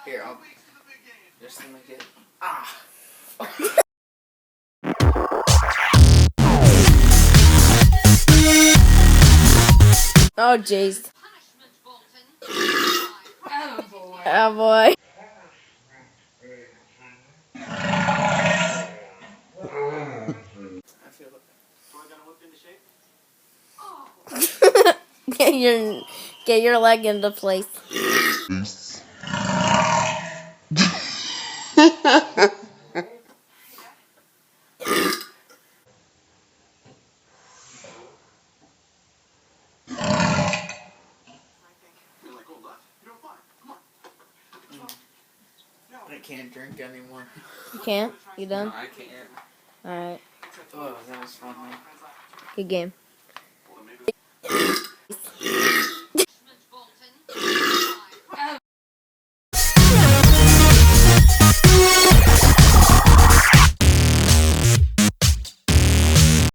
Here, I'll just to make it. Ah! Oh, jeez. Oh, boy. Oh, boy. I feel it. So I gotta whip into shape? Get your leg into place. I can't drink anymore. You can't? You No, done? I can't. Alright. Oh, that was fun, though. Good game.